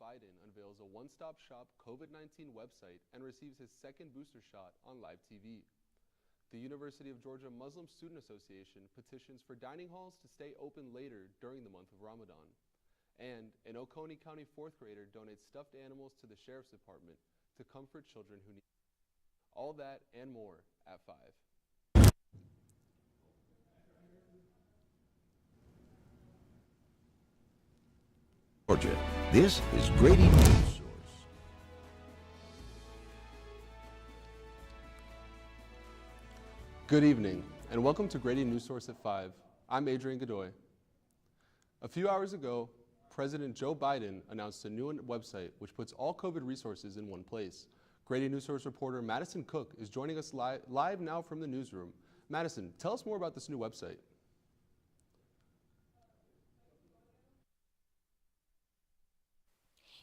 Biden unveils a one-stop-shop COVID-19 website and receives his second booster shot on live TV. The University of Georgia Muslim Student Association petitions for dining halls to stay open later during the month of Ramadan. And an Oconee County fourth grader donates stuffed animals to the Sheriff's Department to comfort children who need it. All that and more at 5. Georgia. This is Grady Newsource. Good evening, and welcome to Grady Newsource at 5. I'm Adrian Godoy. A few hours ago, President Joe Biden announced a new website which puts all COVID resources in one place. Grady Newsource reporter Madison Cook is joining us live now from the newsroom. Madison, tell us more about this new website.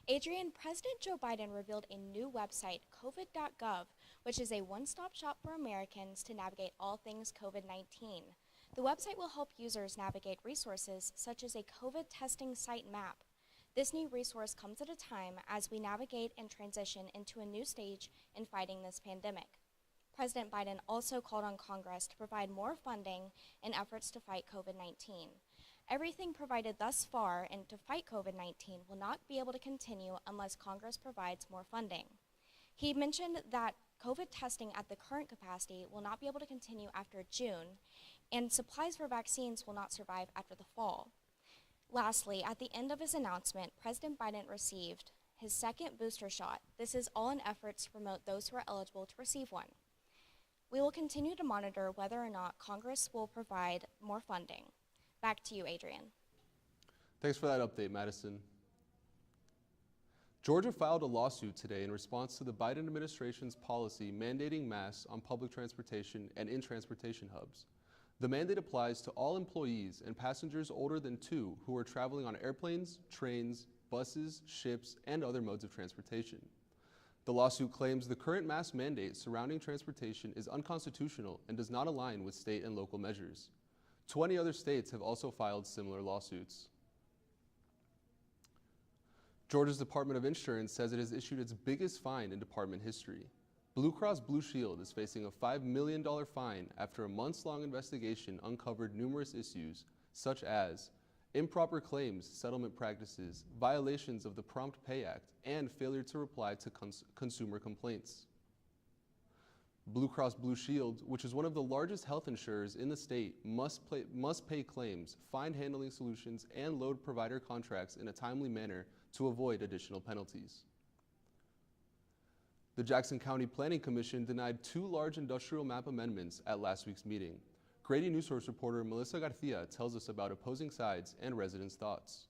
Adrian, President Joe Biden revealed a new website, covid.gov, which is a one-stop shop for Americans to navigate all things COVID-19. The website will help users navigate resources such as a COVID testing site map. This new resource comes at a time as we navigate and transition into a new stage in fighting this pandemic. President Biden also called on Congress to provide more funding in efforts to fight COVID-19. Everything provided thus far and to fight COVID-19 will not be able to continue unless Congress provides more funding. He mentioned that COVID testing at the current capacity will not be able to continue after June, and supplies for vaccines will not survive after the fall. Lastly, at the end of his announcement, President Biden received his second booster shot. This is all in efforts to promote those who are eligible to receive one. We will continue to monitor whether or not Congress will provide more funding. Back to you, Adrian. Thanks for that update, Madison. Georgia filed a lawsuit today in response to the Biden administration's policy mandating masks on public transportation and in transportation hubs. The mandate applies to all employees and passengers older than 2 who are traveling on airplanes, trains, buses, ships, and other modes of transportation. The lawsuit claims the current mask mandate surrounding transportation is unconstitutional and does not align with state and local measures. 20 other states have also filed similar lawsuits. Georgia's Department of Insurance says it has issued its biggest fine in department history. Blue Cross Blue Shield is facing a $5 million fine after a months-long investigation uncovered numerous issues, such as improper claims, settlement practices, violations of the Prompt Pay Act, and failure to reply to consumer complaints. Blue Cross Blue Shield, which is one of the largest health insurers in the state, must pay claims, find handling solutions, and load provider contracts in a timely manner to avoid additional penalties. The Jackson County Planning Commission denied 2 large industrial map amendments at last week's meeting. Grady Newsource reporter Melissa Garcia tells us about opposing sides and residents' thoughts.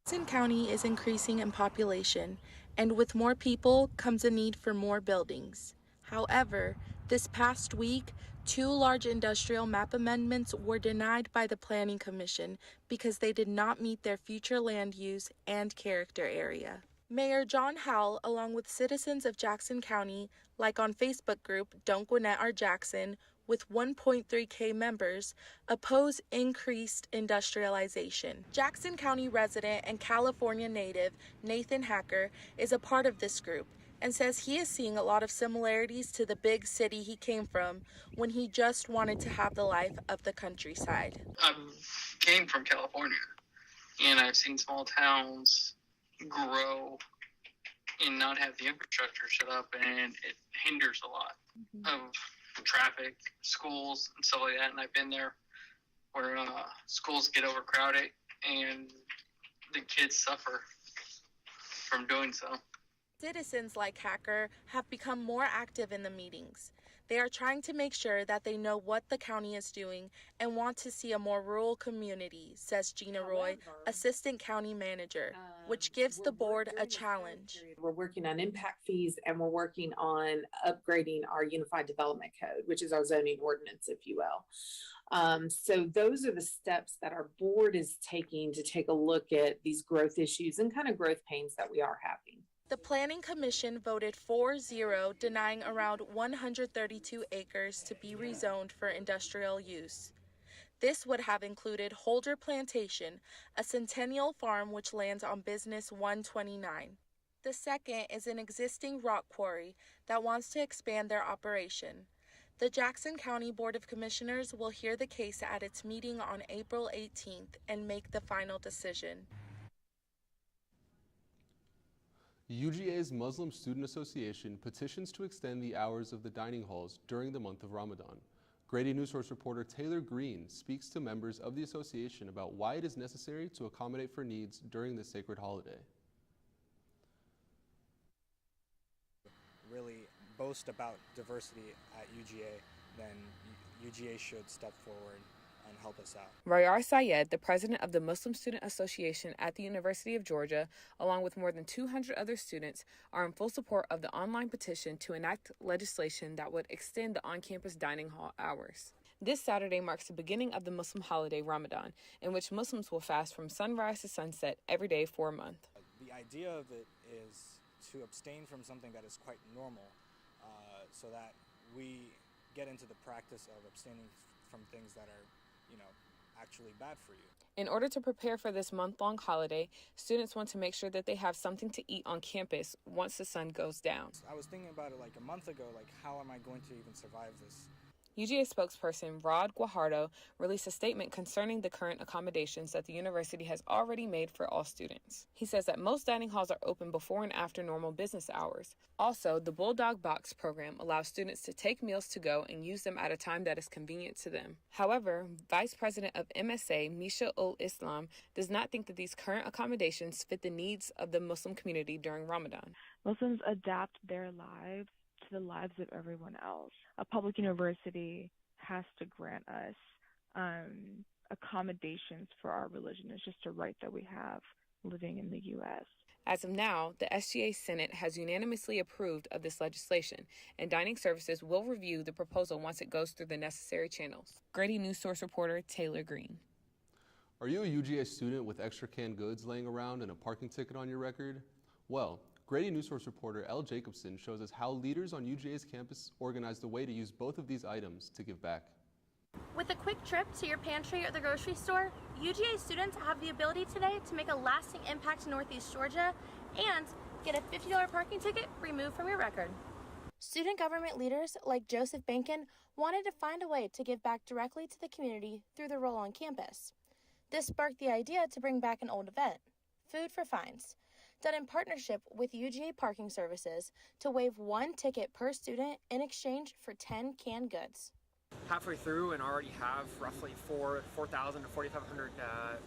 Jackson County is increasing in population, and with more people comes a need for more buildings. However, this past week, 2 large industrial map amendments were denied by the Planning Commission because they did not meet their future land use and character area. Mayor John Howell, along with citizens of Jackson County, like on Facebook group Don't Gwinnett Our Jackson, with 1.3K members, oppose increased industrialization. Jackson County resident and California native Nathan Hacker is a part of this group and says he is seeing a lot of similarities to the big city he came from when he just wanted to have the life of the countryside. I came from California, and I've seen small towns grow and not have the infrastructure set up, and it hinders a lot of traffic, schools, and stuff like that. And I've been there where schools get overcrowded, and the kids suffer from doing so. Citizens like Hacker have become more active in the meetings. They are trying to make sure that they know what the county is doing and want to see a more rural community, says Gina Roy, Assistant County Manager, which gives the board a challenge. We're working on impact fees, and we're working on upgrading our Unified Development Code, which is our zoning ordinance, if you will. So those are the steps that our board is taking to take a look at these growth issues and kind of growth pains that we are having. The Planning Commission voted 4-0, denying around 132 acres to be rezoned for industrial use. This would have included Holder Plantation, a centennial farm which lands on Business 129. The second is an existing rock quarry that wants to expand their operation. The Jackson County Board of Commissioners will hear the case at its meeting on April 18th and make the final decision. UGA's Muslim Student Association petitions to extend the hours of the dining halls during the month of Ramadan. Grady Newsource reporter Taylor Green speaks to members of the association about why it is necessary to accommodate for needs during this sacred holiday. Really boast about diversity at UGA, then UGA should step forward and help us out. Rayar Syed, the president of the Muslim Student Association at the University of Georgia, along with more than 200 other students, are in full support of the online petition to enact legislation that would extend the on-campus dining hall hours. This Saturday marks the beginning of the Muslim holiday Ramadan, in which Muslims will fast from sunrise to sunset every day for a month. The idea of it is to abstain from something that is quite normal, so that we get into the practice of abstaining from things that are, actually bad for you. In order to prepare for this month-long holiday, students want to make sure that they have something to eat on campus once the sun goes down. I was thinking about it like a month ago, how am I going to even survive this? UGA spokesperson Rod Guajardo released a statement concerning the current accommodations that the university has already made for all students. He says that most dining halls are open before and after normal business hours. Also, the Bulldog Box program allows students to take meals to go and use them at a time that is convenient to them. However, Vice President of MSA, Misha Ul Islam, does not think that these current accommodations fit the needs of the Muslim community during Ramadan. Muslims adapt their lives to the lives of everyone else. A public university has to grant us accommodations for our religion. It's just a right that we have living in the U.S. As of now, the SGA Senate has unanimously approved of this legislation, and dining services will review the proposal once it goes through the necessary channels. Grady Newsource reporter Taylor Green. Are you a UGA student with extra canned goods laying around and a parking ticket on your record? Well, Grady Newsource reporter Elle Jacobson shows us how leaders on UGA's campus organized a way to use both of these items to give back. With a quick trip to your pantry or the grocery store, UGA students have the ability today to make a lasting impact in Northeast Georgia and get a $50 parking ticket removed from your record. Student government leaders like Joseph Bankin wanted to find a way to give back directly to the community through their role on campus. This sparked the idea to bring back an old event, Food for Fines, done in partnership with UGA Parking Services to waive one ticket per student in exchange for 10 canned goods. Halfway through and already have roughly 4,000 to 4,500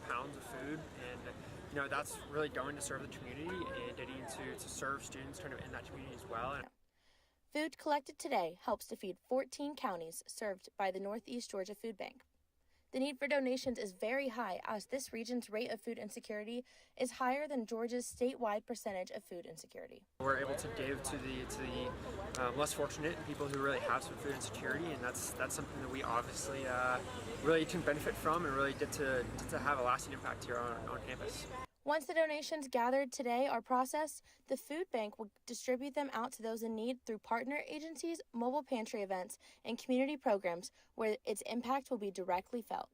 pounds of food, and that's really going to serve the community and getting to serve students kind of in that community as well. Food collected today helps to feed 14 counties served by the Northeast Georgia Food Bank. The need for donations is very high, as this region's rate of food insecurity is higher than Georgia's statewide percentage of food insecurity. We're able to give to the less fortunate people who really have some food insecurity, and that's something that we obviously really can benefit from and really get to have a lasting impact here on campus. Once the donations gathered today are processed, the food bank will distribute them out to those in need through partner agencies, mobile pantry events, and community programs where its impact will be directly felt.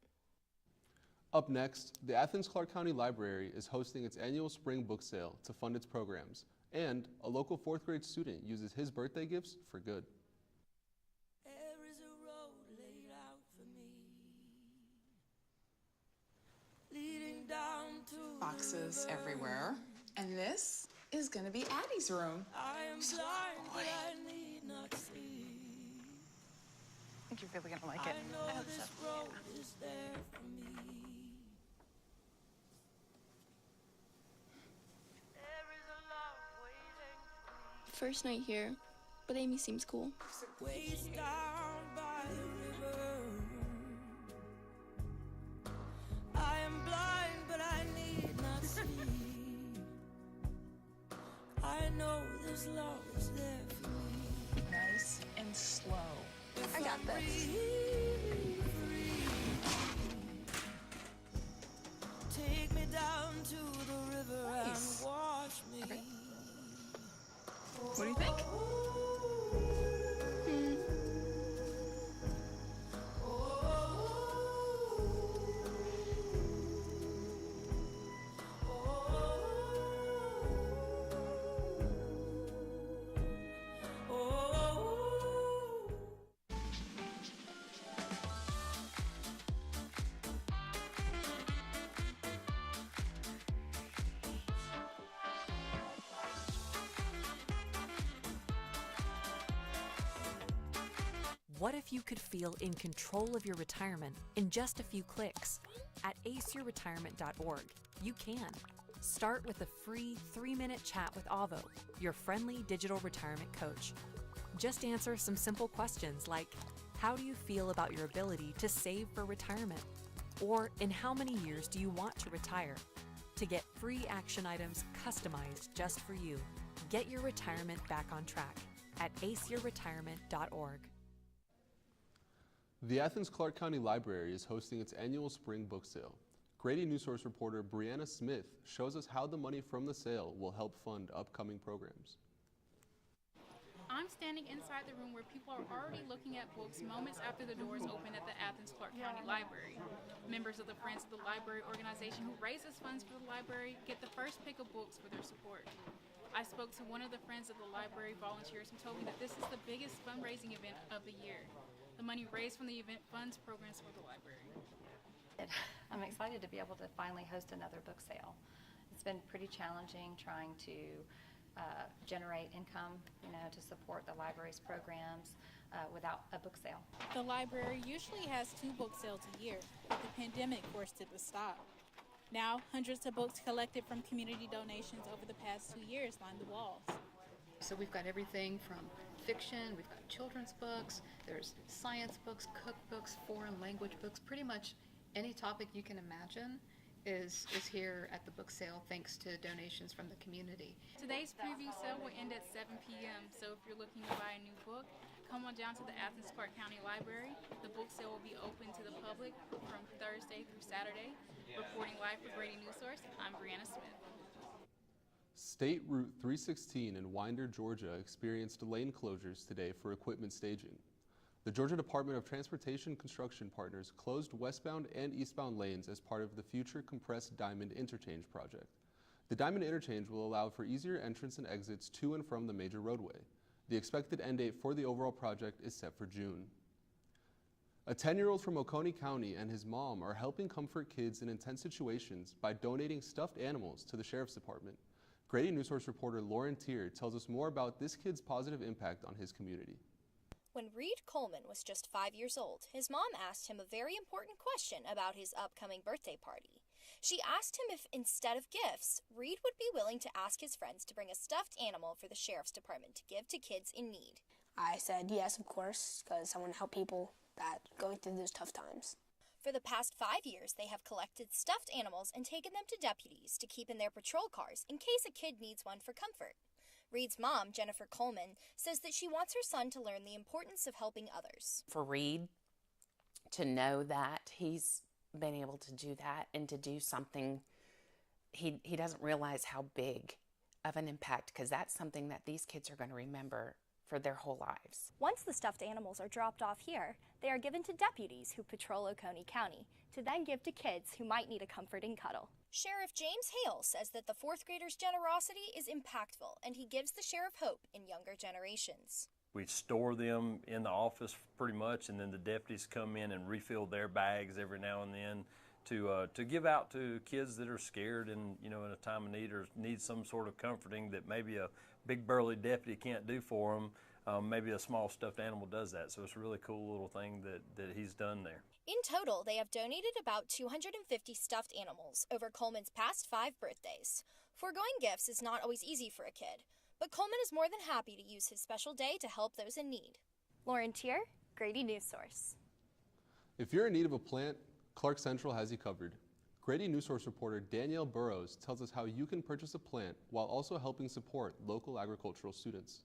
Up next, the Athens-Clarke County Library is hosting its annual spring book sale to fund its programs, and a local 4th grade student uses his birthday gifts for good. Boxes everywhere, and this is going to be Addie's room. So, boy. I think you're really going to like it. I hope so. First night here, but Amy seems cool. I know this love is there for me. Nice and slow. I got this. Take me down to the river Nice. and watch me. Okay. What do you think? What if you could feel in control of your retirement in just a few clicks? At aceyourretirement.org, you can. Start with a free 3-minute chat with Avo, your friendly digital retirement coach. Just answer some simple questions like, how do you feel about your ability to save for retirement? Or in how many years do you want to retire? To get free action items customized just for you, get your retirement back on track at aceyourretirement.org. The Athens-Clarke County Library is hosting its annual spring book sale. Grady Newsource reporter Brianna Smith shows us how the money from the sale will help fund upcoming programs. I'm standing inside the room where people are already looking at books moments after the doors open at the Athens-Clarke County Library. Members of the Friends of the Library organization who raises funds for the library get the first pick of books for their support. I spoke to one of the Friends of the Library volunteers who told me that this is the biggest fundraising event of the year. The money raised from the event funds programs for the library. I'm excited to be able to finally host another book sale. It's been pretty challenging trying to generate income, to support the library's programs without a book sale. The library usually has 2 book sales a year, but the pandemic forced it to stop. Now, hundreds of books collected from community donations over the past 2 years line the walls. So we've got everything from fiction, we've got children's books, there's science books, cookbooks, foreign language books, pretty much any topic you can imagine is here at the book sale thanks to donations from the community. Today's preview sale will end at 7 p.m., so if you're looking to buy a new book, come on down to the Athens-Clarke County Library. The book sale will be open to the public from Thursday through Saturday. Reporting live for Grady Newsource, I'm Brianna Smith. State Route 316 in Winder, Georgia experienced lane closures today for equipment staging. The Georgia Department of Transportation construction partners closed westbound and eastbound lanes as part of the future compressed Diamond Interchange project. The Diamond Interchange will allow for easier entrance and exits to and from the major roadway. The expected end date for the overall project is set for June. A 10-year-old from Oconee County and his mom are helping comfort kids in intense situations by donating stuffed animals to the Sheriff's Department. Grady Newsource reporter Lauren Tier tells us more about this kid's positive impact on his community. When Reed Coleman was just 5 years old, his mom asked him a very important question about his upcoming birthday party. She asked him if, instead of gifts, Reed would be willing to ask his friends to bring a stuffed animal for the Sheriff's Department to give to kids in need. I said yes, of course, because I want to help people that going through those tough times. For the past 5 years, they have collected stuffed animals and taken them to deputies to keep in their patrol cars in case a kid needs one for comfort. Reed's mom, Jennifer Coleman, says that she wants her son to learn the importance of helping others. For Reed to know that he's been able to do that and to do something, he doesn't realize how big of an impact, because that's something that these kids are going to remember for their whole lives. Once the stuffed animals are dropped off here, they are given to deputies who patrol Oconee County to then give to kids who might need a comforting cuddle. Sheriff James Hale says that the 4th graders' generosity is impactful, and he gives the sheriff hope in younger generations. We store them in the office pretty much, and then the deputies come in and refill their bags every now and then to give out to kids that are scared and, in a time of need or need some sort of comforting that maybe a big burly deputy can't do for them. Maybe a small stuffed animal does that. So it's a really cool little thing that he's done there. In total, they have donated about 250 stuffed animals over Coleman's past 5 birthdays. Foregoing gifts is not always easy for a kid, but Coleman is more than happy to use his special day to help those in need. Lauren Tier, Grady Newsource. If you're in need of a plant, Clark Central has you covered. Grady Newsource reporter Danielle Burrows tells us how you can purchase a plant while also helping support local agricultural students.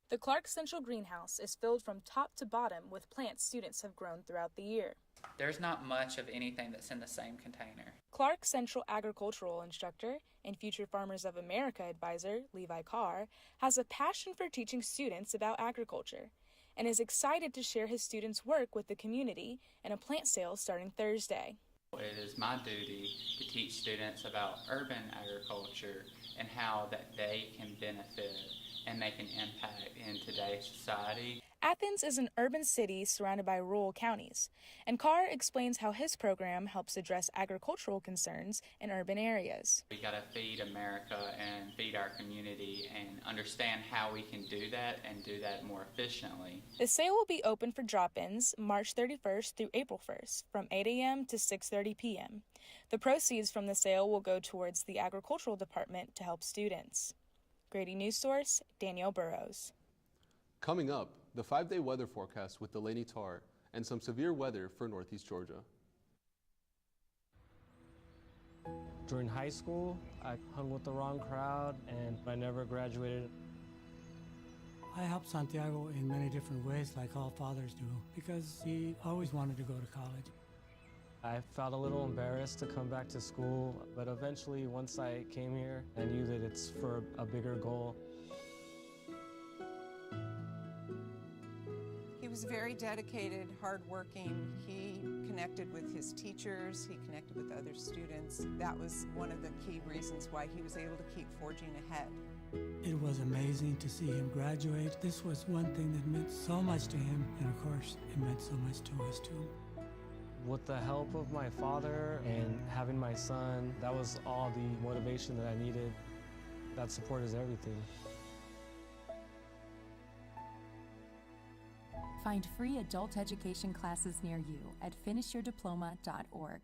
The Clark Central greenhouse is filled from top to bottom with plants students have grown throughout the year. There's not much of anything that's in the same container. Clark Central agricultural instructor and future Farmers of America advisor Levi Carr has a passion for teaching students about agriculture and is excited to share his students' work with the community in a plant sale starting Thursday. It is my duty to teach students about urban agriculture and how that they can benefit and make an impact in today's society. Athens is an urban city surrounded by rural counties, and Carr explains how his program helps address agricultural concerns in urban areas. We got to feed America and feed our community and understand how we can do that and do that more efficiently. The sale will be open for drop-ins March 31st through April 1st from 8 a.m. to 6:30 p.m. The proceeds from the sale will go towards the agricultural department to help students. Grady Newsource, Danielle Burrows. Coming up, the 5-day weather forecast with Delaney Tarr and some severe weather for Northeast Georgia. During high school, I hung with the wrong crowd and I never graduated. I helped Santiago in many different ways, like all fathers do, because he always wanted to go to college. I felt a little embarrassed to come back to school, but eventually, once I came here, I knew that it's for a bigger goal. He was very dedicated, hardworking. He connected with his teachers, he connected with other students. That was one of the key reasons why he was able to keep forging ahead. It was amazing to see him graduate. This was one thing that meant so much to him, and of course, it meant so much to us too. With the help of my father and having my son, that was all the motivation that I needed. That support is everything. Find free adult education classes near you at finishyourdiploma.org.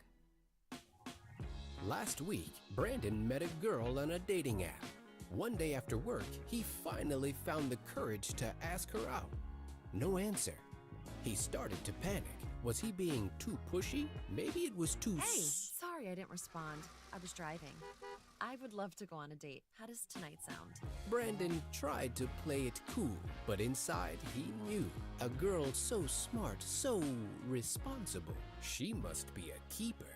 Last week, Brandon met a girl on a dating app. One day after work, he finally found the courage to ask her out. No answer. He started to panic. Was he being too pushy? Maybe it was too... Hey, sorry I didn't respond. I was driving. I would love to go on a date. How does tonight sound? Brandon tried to play it cool, but inside he knew. A girl so smart, so responsible. She must be a keeper.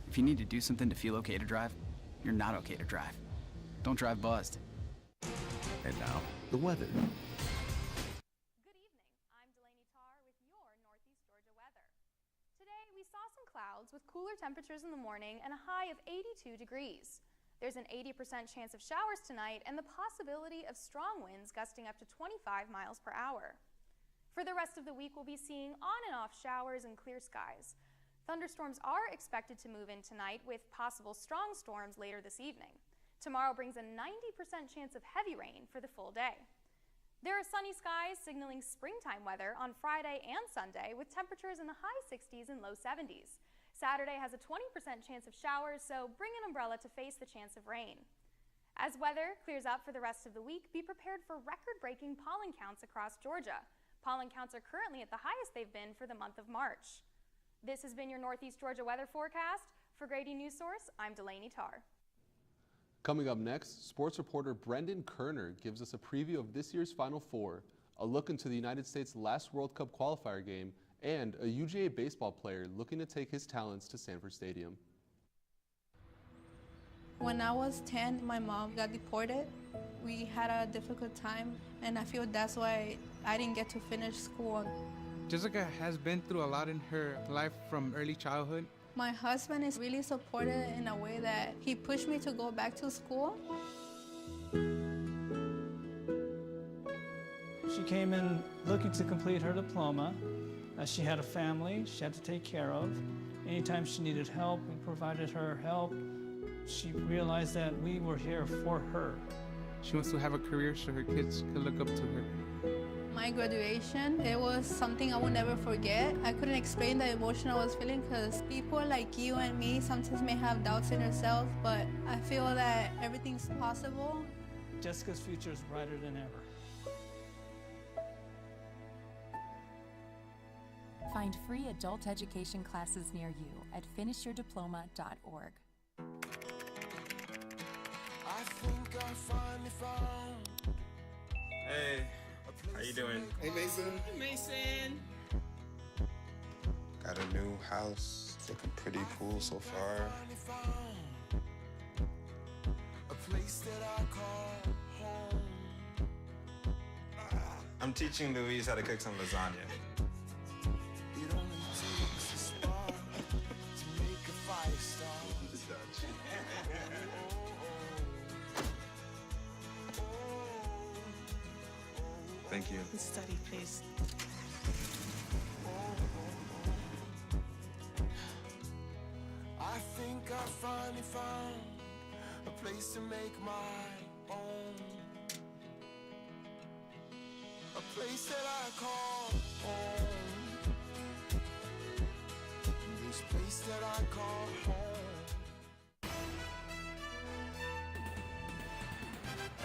If you need to do something to feel okay to drive, you're not okay to drive. Don't drive buzzed. And now, the weather. Good evening. I'm Delaney Tarr with your Northeast Georgia weather. Today, we saw some clouds with cooler temperatures in the morning and a high of 82 degrees. There's an 80% chance of showers tonight and the possibility of strong winds gusting up to 25 miles per hour. For the rest of the week, we'll be seeing on and off showers and clear skies. Thunderstorms are expected to move in tonight with possible strong storms later this evening. Tomorrow brings a 90% chance of heavy rain for the full day. There are sunny skies signaling springtime weather on Friday and Sunday with temperatures in the high 60s and low 70s. Saturday has a 20% chance of showers, so bring an umbrella to face the chance of rain. As weather clears up for the rest of the week, be prepared for record-breaking pollen counts across Georgia. Pollen counts are currently at the highest they've been for the month of March. This has been your Northeast Georgia weather forecast. For Grady Newsource, I'm Delaney Tarr. Coming up next, sports reporter Brendan Kerner gives us a preview of this year's Final Four, a look into the United States' last World Cup qualifier game, and a UGA baseball player looking to take his talents to Sanford Stadium. When I was 10, my mom got deported. We had a difficult time, and I feel that's why I didn't get to finish school. Jessica has been through a lot in her life from early childhood. My husband is really supportive in a way that he pushed me to go back to school. She came in looking to complete her diploma. She had a family she had to take care of. Anytime she needed help, we provided her help. She realized that we were here for her. She wants to have a career so her kids can look up to her. My graduation, it was something I will never forget. I couldn't explain the emotion I was feeling because people like you and me sometimes may have doubts in yourself, but I feel that everything's possible. Jessica's future is brighter than ever. Find free adult education classes near you at finishyourdiploma.org. I think I finally found. Hey, how you doing? Hey, Mason. Hey, Mason. Got a new house, It's looking pretty cool so far. I'm teaching Louise how to cook some lasagna. Thank you. Study, please. I think I finally found a place to make my own. A place that I call home. This place that I call home.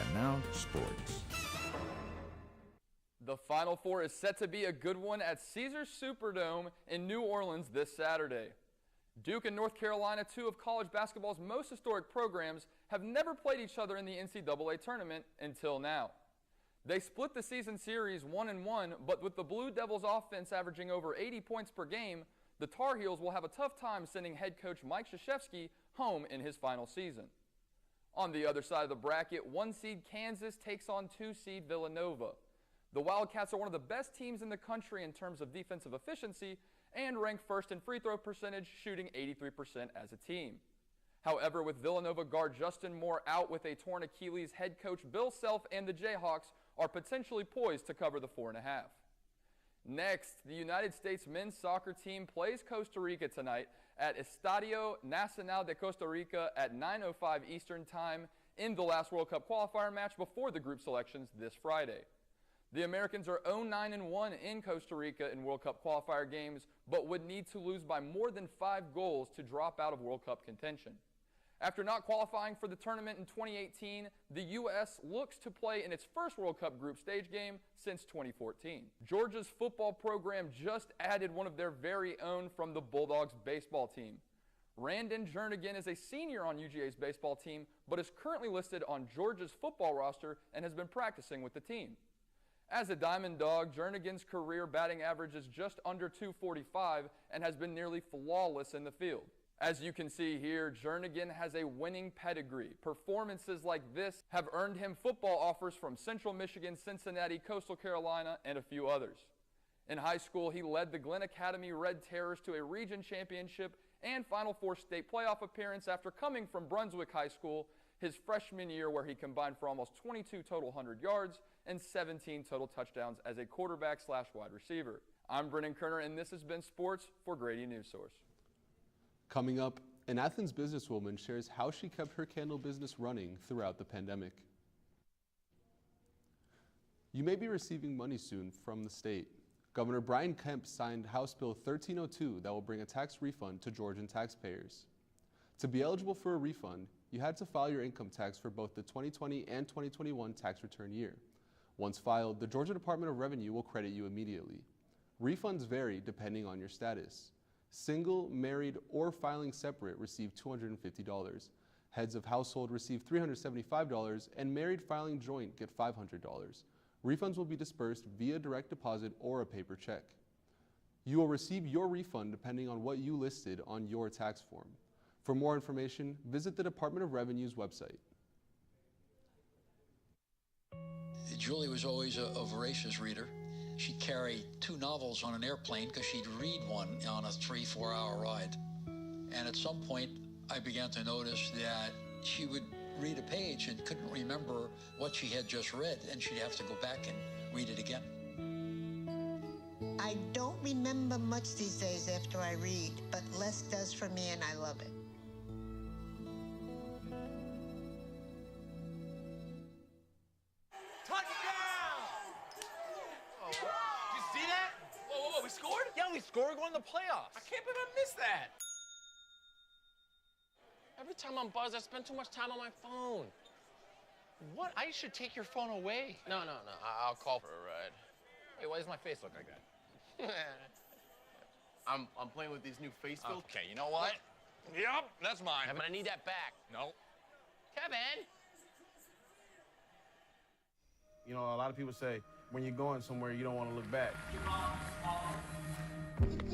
And now, sports. The Final Four is set to be a good one at Caesars Superdome in New Orleans this Saturday. Duke and North Carolina, two of college basketball's most historic programs, have never played each other in the NCAA tournament until now. They split the season series 1-1, but with the Blue Devils offense averaging over 80 points per game, the Tar Heels will have a tough time sending head coach Mike Krzyzewski home in his final season. On the other side of the bracket, 1 seed Kansas takes on 2 seed Villanova. The Wildcats are one of the best teams in the country in terms of defensive efficiency and rank first in free throw percentage, shooting 83% as a team. However, with Villanova guard Justin Moore out with a torn Achilles, head coach Bill Self and the Jayhawks are potentially poised to cover the 4.5. Next, the United States men's soccer team plays Costa Rica tonight at Estadio Nacional de Costa Rica at 9:05 Eastern Time in the last World Cup qualifier match before the group selections this Friday. The Americans are 0-9-1 in Costa Rica in World Cup qualifier games, but would need to lose by more than 5 goals to drop out of World Cup contention. After not qualifying for the tournament in 2018, the U.S. looks to play in its first World Cup group stage game since 2014. Georgia's football program just added one of their very own from the Bulldogs baseball team. Randon Jernigan is a senior on UGA's baseball team, but is currently listed on Georgia's football roster and has been practicing with the team. As a Diamond Dog, Jernigan's career batting average is just under .245 and has been nearly flawless in the field. As you can see here, Jernigan has a winning pedigree. Performances like this have earned him football offers from Central Michigan, Cincinnati, Coastal Carolina, and a few others. In high school, he led the Glenn Academy Red Terrors to a region championship and Final Four state playoff appearance after coming from Brunswick High School his freshman year, where he combined for almost 22 total 100 yards and 17 total touchdowns as a quarterback/wide receiver. I'm Brennan Kerner, and this has been Sports for Grady Newsource. Coming up, an Athens businesswoman shares how she kept her candle business running throughout the pandemic. You may be receiving money soon from the state. Governor Brian Kemp signed House Bill 1302 that will bring a tax refund to Georgian taxpayers. To be eligible for a refund, you had to file your income tax for both the 2020 and 2021 tax return year. Once filed, the Georgia Department of Revenue will credit you immediately. Refunds vary depending on your status. Single, married, or filing separate receive $250. Heads of household receive $375, and married filing joint get $500. Refunds will be dispersed via direct deposit or a paper check. You will receive your refund depending on what you listed on your tax form. For more information, visit the Department of Revenue's website. Julie was always a voracious reader. She'd carry 2 novels on an airplane because she'd read one on a 3-4 hour ride. And at some point, I began to notice that she would read a page and couldn't remember what she had just read, and she'd have to go back and read it again. I don't remember much these days after I read, but less does for me, and I love it. Scoring, going to the playoffs. I can't believe I missed that. Every time I'm buzzed, I spend too much time on my phone. What? I should take your phone away. No. I'll call for a ride. Wait, why does my face look like that? I'm playing with these new face filters. Okay, you know what? Yep, that's mine. But I need that back. No. Kevin! You know, a lot of people say, when you're going somewhere, you don't want to look back.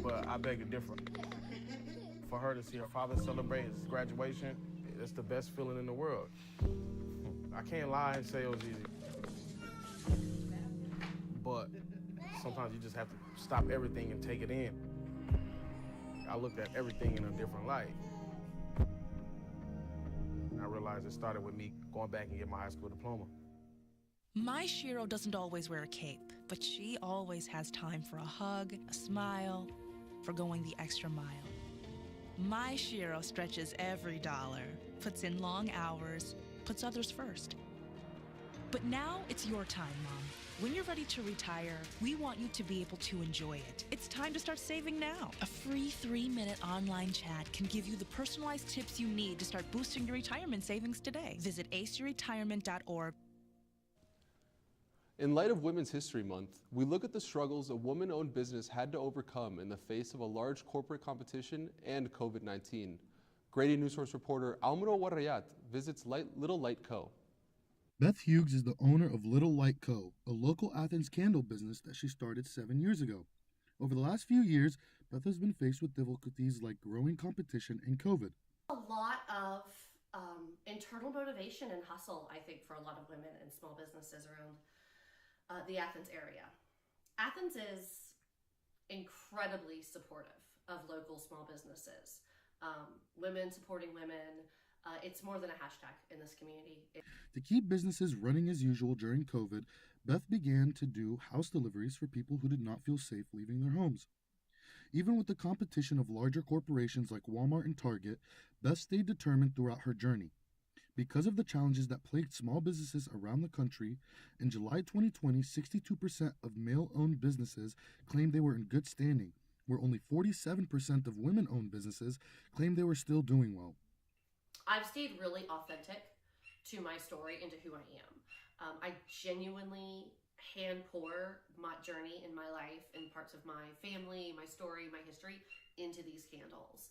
But I beg to differ. For her to see her father celebrate his graduation, it's the best feeling in the world. I can't lie and say it was easy. But sometimes you just have to stop everything and take it in. I looked at everything in a different light. And I realized it started with me going back and getting my high school diploma. My Shiro doesn't always wear a cape, but she always has time for a hug, a smile, for going the extra mile. My Shiro stretches every dollar, puts in long hours, puts others first. But now it's your time, Mom. When you're ready to retire, we want you to be able to enjoy it. It's time to start saving now. A free 3-minute online chat can give you the personalized tips you need to start boosting your retirement savings today. Visit aceyourretirement.org. In light of Women's History Month, we look at the struggles a woman-owned business had to overcome in the face of a large corporate competition and COVID-19. Grady Newsource reporter Almiro Warayat visits Little Light Co. Beth Hughes is the owner of Little Light Co., a local Athens candle business that she started 7 years ago. Over the last few years, Beth has been faced with difficulties like growing competition and COVID. A lot of internal motivation and hustle, I think, for a lot of women and small businesses around the Athens area. Athens is incredibly supportive of local small businesses. Women supporting women. It's more than a hashtag in this community. To keep businesses running as usual during COVID, Beth began to do house deliveries for people who did not feel safe leaving their homes. Even with the competition of larger corporations like Walmart and Target, Beth stayed determined throughout her journey. Because of the challenges that plagued small businesses around the country, in July 2020, 62% of male-owned businesses claimed they were in good standing, where only 47% of women-owned businesses claimed they were still doing well. I've stayed really authentic to my story and to who I am. I genuinely hand pour my journey in my life and parts of my family, my story, my history into these candles.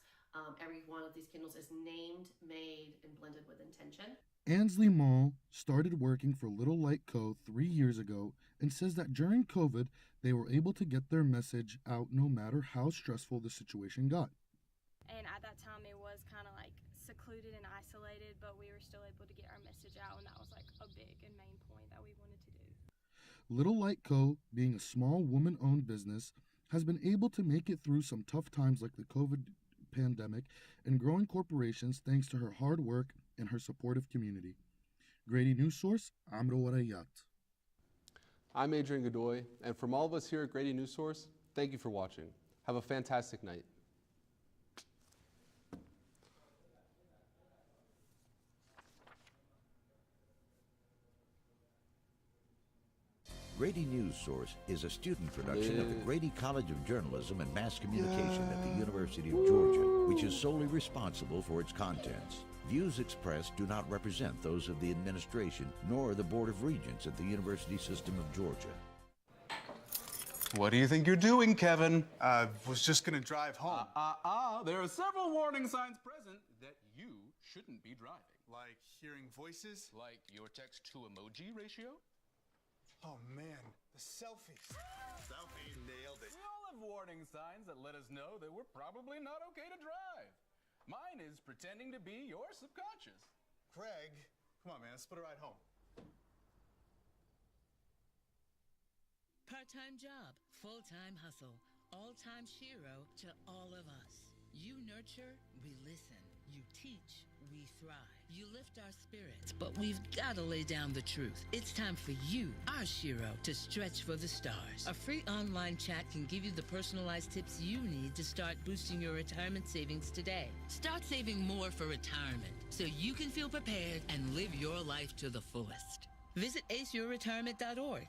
Every one of these candles is named, made, and blended with intention. Ansley Mall started working for Little Light Co. 3 years ago and says that during COVID, they were able to get their message out no matter how stressful the situation got. And at that time, it was kind of like secluded and isolated, but we were still able to get our message out, and that was like a big and main point that we wanted to do. Little Light Co., being a small woman-owned business, has been able to make it through some tough times like the COVID pandemic and growing corporations thanks to her hard work and her supportive community. Grady Newsource, Amro Warayat. I'm Adrian Godoy, and from all of us here at Grady Newsource, thank you for watching. Have a fantastic night. Grady Newsource is a student production of the Grady College of Journalism and Mass Communication at the University of Georgia, which is solely responsible for its contents. Views expressed do not represent those of the administration nor the Board of Regents at the University System of Georgia. What do you think you're doing, Kevin? Was just gonna drive home. There are several warning signs present that you shouldn't be driving. Like hearing voices? Like your text-to-emoji ratio? Oh man, the selfies. Selfie, nailed it. We all have warning signs that let us know that we're probably not okay to drive. Mine is pretending to be your subconscious. Craig, come on man, let's put a ride home. Part-time job, full-time hustle, all-time Shiro to all of us. You nurture, we listen. You teach, we thrive. You lift our spirits, but we've got to lay down the truth. It's time for you, our Shiro, to stretch for the stars. A free online chat can give you the personalized tips you need to start boosting your retirement savings today. Start saving more for retirement so you can feel prepared and live your life to the fullest. Visit aceyourretirement.org